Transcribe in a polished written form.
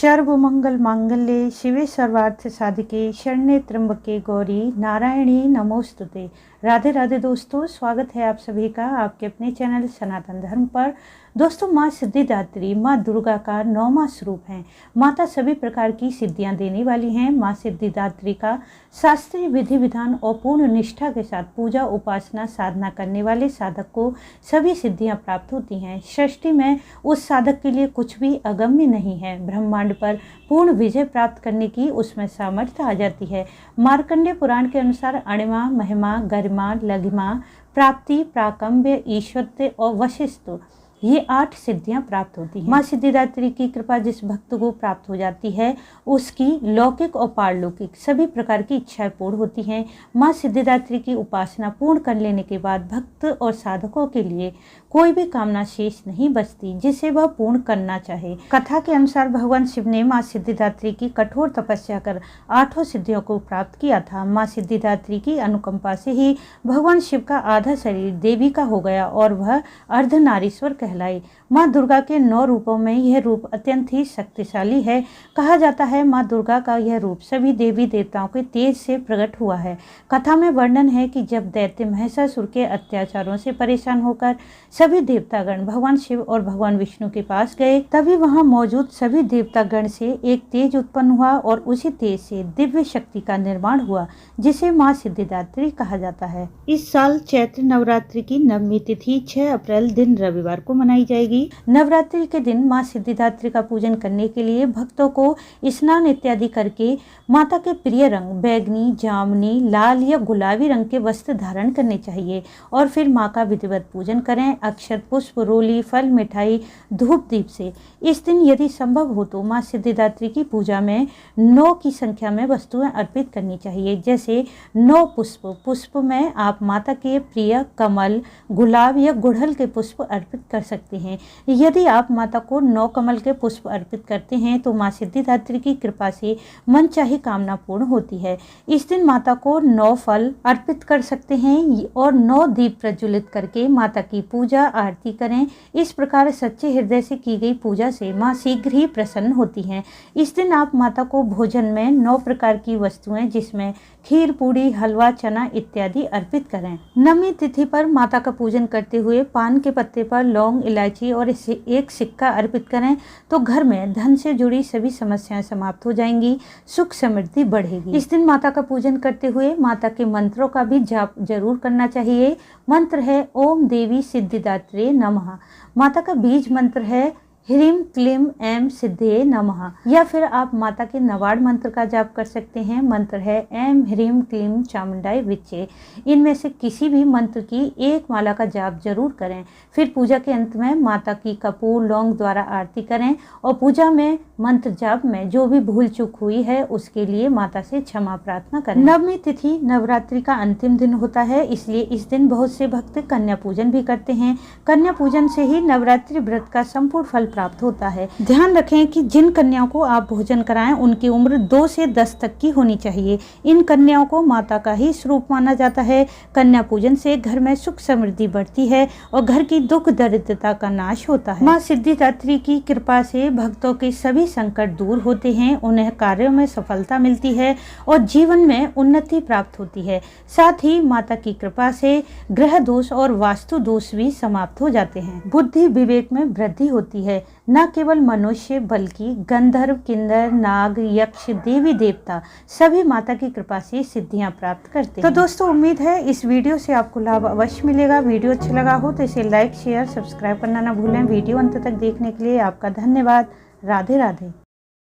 सर्वमंगल मांगल्ये शिवे सर्वार्थ साधिके शरण्ये त्र्यंबके गौरी नारायणी नमोस्तुते। राधे राधे दोस्तों, स्वागत है आप सभी का आपके अपने चैनल सनातन धर्म पर। दोस्तों, माँ सिद्धिदात्री माँ दुर्गा का 9वां स्वरूप है। माता सभी प्रकार की सिद्धियां देने वाली हैं। माँ सिद्धिदात्री का शास्त्रीय विधि विधान और पूर्ण निष्ठा के साथ पूजा उपासना साधना करने वाले साधक को सभी सिद्धियां प्राप्त होती हैं। सृष्टि में उस साधक के लिए कुछ भी अगम्य नहीं है। ब्रह्मांड पर पूर्ण विजय प्राप्त करने की उसमें सामर्थ्य आ जाती है। मार्कंडेय पुराण के अनुसार अणिमा, महिमा, गरिमा, लघिमा, प्राप्ति, प्राकंभ्य, ईश्वरत्व और वशिष्ठ, ये 8 सिद्धियां प्राप्त होती हैं। माँ सिद्धिदात्री की कृपा जिस भक्त को प्राप्त हो जाती है उसकी लौकिक और पारलौकिक सभी प्रकार की इच्छाएं पूर्ण होती हैं। माँ सिद्धिदात्री की उपासना पूर्ण कर लेने के बाद भक्त और साधकों के लिए कोई भी कामना शेष नहीं बचती जिसे वह पूर्ण करना चाहे। कथा के अनुसार भगवान शिव ने माँ सिद्धिदात्री की कठोर तपस्या कर 8 सिद्धियों को प्राप्त किया था। माँ सिद्धिदात्री की अनुकंपा से ही भगवान शिव का आधा शरीर देवी का हो गया और वह अर्धनारीश्वर कहलाई। माँ दुर्गा के 9 रूपों में यह रूप अत्यंत ही शक्तिशाली है। कहा जाता है माँ दुर्गा का यह रूप सभी देवी देवताओं के तेज से प्रकट हुआ है। कथा में वर्णन है कि जब दैत्य महिषासुर के अत्याचारों से परेशान होकर सभी देवतागण भगवान शिव और भगवान विष्णु के पास गए, तभी वहां मौजूद सभी देवतागण से एक तेज उत्पन्न हुआ और उसी तेज से दिव्य शक्ति का निर्माण हुआ जिसे माँ सिद्धिदात्री कहा जाता है। इस साल चैत्र नवरात्रि की 9वीं तिथि 6 अप्रैल दिन रविवार को मनाई जाएगी। नवरात्रि के दिन माँ सिद्धिदात्री का पूजन करने के लिए भक्तों को स्नान इत्यादि करके माता के प्रिय रंग बैगनी, जामुनी, लाल या गुलाबी रंग के वस्त्र धारण करने चाहिए और फिर माँ का विधिवत पूजन करें। अक्षत, पुष्प, रोली, फल, मिठाई, धूप दीप से इस दिन यदि संभव हो तो माँ सिद्धिदात्री की पूजा में 9 की संख्या में वस्तुएं अर्पित करनी चाहिए। जैसे 9 पुष्प में आप माता के प्रिय कमल, गुलाब या गुड़हल के पुष्प अर्पित कर सकते हैं। यदि आप माता को 9 कमल के पुष्प अर्पित करते हैं तो माँ सिद्धिदात्री की कृपा से मनचाही कामना पूर्ण होती है। इस दिन माता को 9 फल अर्पित कर सकते हैं और 9 दीप प्रज्वलित करके माता की पूजा आरती करें। इस प्रकार सच्चे हृदय से की गई पूजा से माँ शीघ्र ही प्रसन्न होती हैं। इस दिन आप माता को भोजन में 9 प्रकार की वस्तुएं जिसमें खीर, पूड़ी, हलवा, चना इत्यादि अर्पित करें। 9वीं तिथि पर माता का पूजन करते हुए पान के पत्ते पर लौंग, इलायची और एक सिक्का अर्पित करें तो घर में धन से जुड़ी सभी समस्याएं समाप्त हो जाएंगी, सुख समृद्धि बढ़ेगी। इस दिन माता का पूजन करते हुए माता के मंत्रों का भी जाप जरूर करना चाहिए। मंत्र है ओम देवी सिद्धिदात्रे नमः। माता का बीज मंत्र है ह्रीम क्लीम ऐम सिद्धे नमः, या फिर आप माता के नवाड़ मंत्र का जाप कर सकते हैं। मंत्र है ऐम ह्रीम क्लीम चामुंडाई विच्चे। इनमें से किसी भी मंत्र की एक माला का जाप जरूर करें। फिर पूजा के अंत में माता की कपूर लौंग द्वारा आरती करें और पूजा में मंत्र जाप में जो भी भूल चूक हुई है उसके लिए माता से क्षमा प्रार्थना करें। 9वीं तिथि नवरात्रि का अंतिम दिन होता है, इसलिए इस दिन बहुत से भक्त कन्या पूजन भी करते हैं। कन्या पूजन से ही नवरात्रि व्रत का संपूर्ण फल प्राप्त होता है। ध्यान रखें कि जिन कन्याओं को आप भोजन कराएं उनकी उम्र 2 से 10 तक की होनी चाहिए। इन कन्याओं को माता का ही स्वरूप माना जाता है। कन्या पूजन से घर में सुख समृद्धि बढ़ती है और घर की दुख दरिद्रता का नाश होता है। माँ सिद्धिदात्री की कृपा से भक्तों के सभी संकट दूर होते हैं, उन्हें कार्यों में सफलता मिलती है और जीवन में उन्नति प्राप्त होती है। साथ ही माता की कृपा से ग्रह दोष और वास्तु दोष भी समाप्त हो जाते हैं। बुद्धि विवेक में वृद्धि होती है। न केवल मनुष्य बल्कि गंधर्व, किन्नर, नाग, यक्ष, देवी देवता सभी माता की कृपा से सिद्धियां प्राप्त करते हैं। तो दोस्तों, उम्मीद है इस वीडियो से आपको लाभ अवश्य मिलेगा। वीडियो अच्छा लगा हो तो इसे लाइक, शेयर, सब्सक्राइब करना ना भूलें। वीडियो अंत तक देखने के लिए आपका धन्यवाद। राधे राधे।